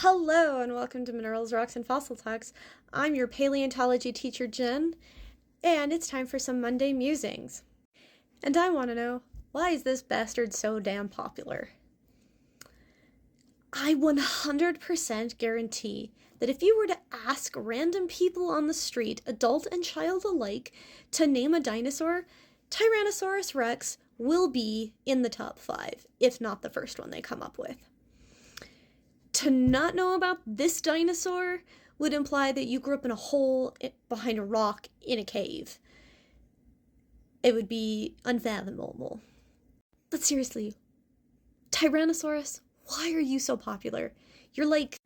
Hello and welcome to Minerals, Rocks, and Fossil Talks. I'm your paleontology teacher, Jen, and it's time for some Monday musings. And I want to know, why is this bastard so damn popular? I 100% guarantee that if you were to ask random people on the street, adult and child alike, to name a dinosaur, Tyrannosaurus rex will be in the top 5, if not the first one they come up with. To not know about this dinosaur would imply that you grew up in a hole behind a rock in a cave. It would be unfathomable. But seriously, Tyrannosaurus, why are you so popular? You're like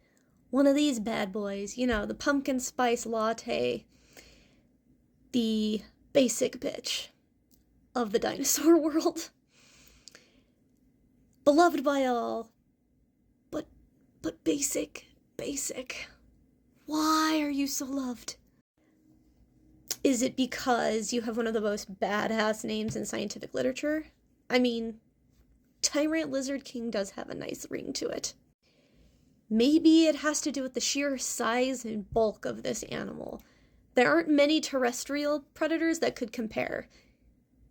one of these bad boys, the pumpkin spice latte, the basic bitch of the dinosaur world. Beloved by all, but basic. Why are you so loved? Is it because you have one of the most badass names in scientific literature? I mean, Tyrant Lizard King does have a nice ring to it. Maybe it has to do with the sheer size and bulk of this animal. There aren't many terrestrial predators that could compare.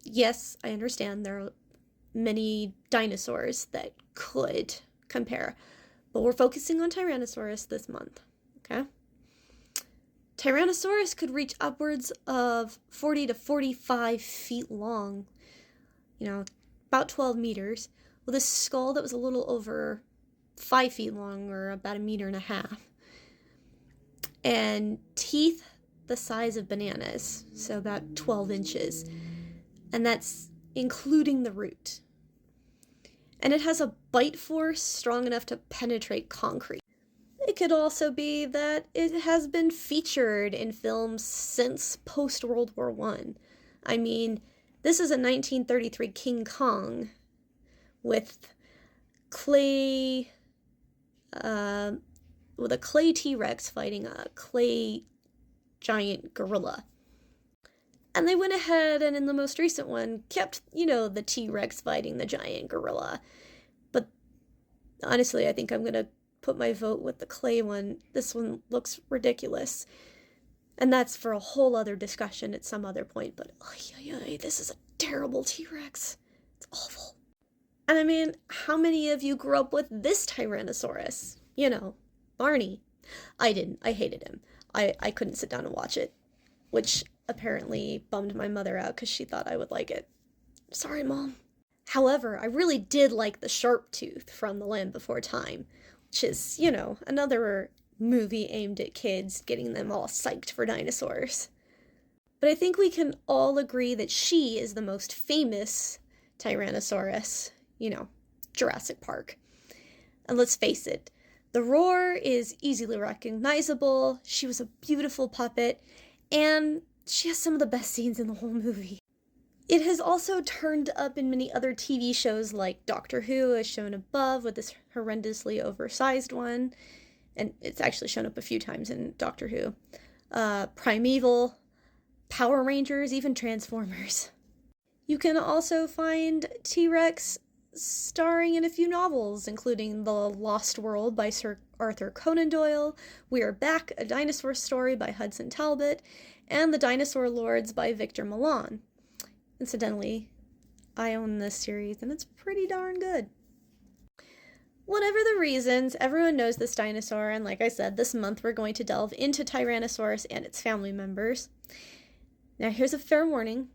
Yes, I understand there are many dinosaurs that could compare, but we're focusing on Tyrannosaurus this month, okay? Tyrannosaurus could reach upwards of 40 to 45 feet long, about 12 meters, with a skull that was a little over 5 feet long, or about 1.5 meters, and teeth the size of bananas, so about 12 inches, and that's including the root. And it has a bite force strong enough to penetrate concrete. It could also be that it has been featured in films since post-World War I. I mean, this is a 1933 King Kong with a clay T-Rex fighting a clay giant gorilla. And they went ahead and in the most recent one kept, the T-Rex fighting the giant gorilla. But honestly, I think I'm going to put my vote with the clay one. This one looks ridiculous. And that's for a whole other discussion at some other point. But this is a terrible T-Rex. It's awful. And I mean, how many of you grew up with this Tyrannosaurus? Barney. I didn't. I hated him. I couldn't sit down and watch it, which apparently bummed my mother out because she thought I would like it. Sorry, Mom. However, I really did like the Sharp Tooth from The Land Before Time, which is, another movie aimed at kids, getting them all psyched for dinosaurs. But I think we can all agree that she is the most famous Tyrannosaurus, Jurassic Park. And let's face it, the roar is easily recognizable, she was a beautiful puppet, and she has some of the best scenes in the whole movie. It has also turned up in many other TV shows like Doctor Who, as shown above, with this horrendously oversized one. And it's actually shown up a few times in Doctor Who. Primeval, Power Rangers, even Transformers. You can also find T-Rex starring in a few novels, including The Lost World by Sir Arthur Conan Doyle, We Are Back, A Dinosaur Story by Hudson Talbot, and The Dinosaur Lords by Victor Milan. Incidentally, I own this series, and it's pretty darn good. Whatever the reasons, everyone knows this dinosaur, and like I said, this month we're going to delve into Tyrannosaurus and its family members. Now, here's a fair warning.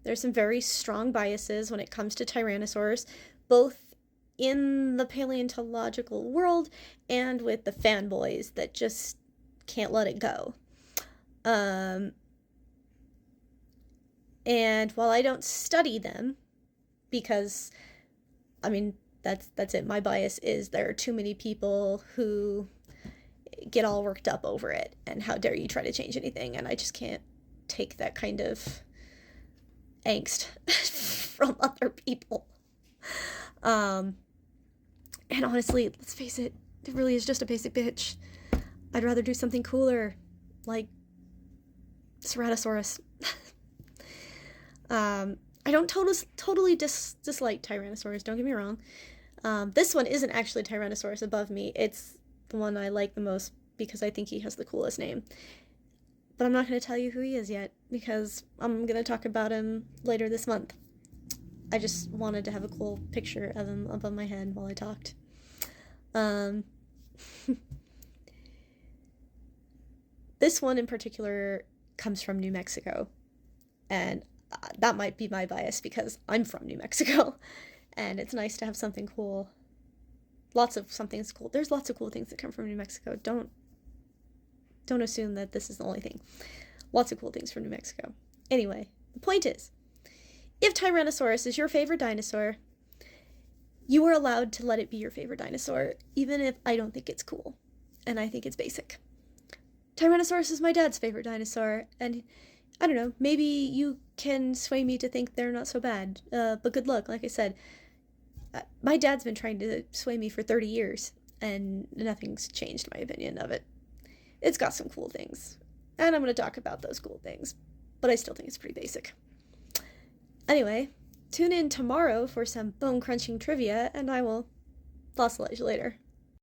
There's some very strong biases when it comes to Tyrannosaurs, both in the paleontological world and with the fanboys that just can't let it go. And while I don't study them, because, that's it. My bias is there are too many people who get all worked up over it, and how dare you try to change anything, and I just can't take that kind of angst from other people. And honestly, let's face it, it really is just a basic bitch. I'd rather do something cooler, like Ceratosaurus. I don't totally dislike Tyrannosaurus, don't get me wrong. This one isn't actually Tyrannosaurus above me. It's the one I like the most because I think he has the coolest name. But I'm not going to tell you who he is yet because I'm going to talk about him later this month. I just wanted to have a cool picture of him above my head while I talked. This one in particular comes from New Mexico. And that might be my bias because I'm from New Mexico. And it's nice to have something cool. Lots of something's cool. There's lots of cool things that come from New Mexico. Don't assume that this is the only thing. Lots of cool things from New Mexico. Anyway, the point is, if Tyrannosaurus is your favorite dinosaur, you are allowed to let it be your favorite dinosaur, even if I don't think it's cool, and I think it's basic. Tyrannosaurus is my dad's favorite dinosaur, and I don't know, maybe you can sway me to think they're not so bad, but good luck. Like I said, my dad's been trying to sway me for 30 years, and nothing's changed my opinion of it. It's got some cool things, and I'm going to talk about those cool things, but I still think it's pretty basic. Anyway, tune in tomorrow for some bone-crunching trivia, and I will fossilise you later.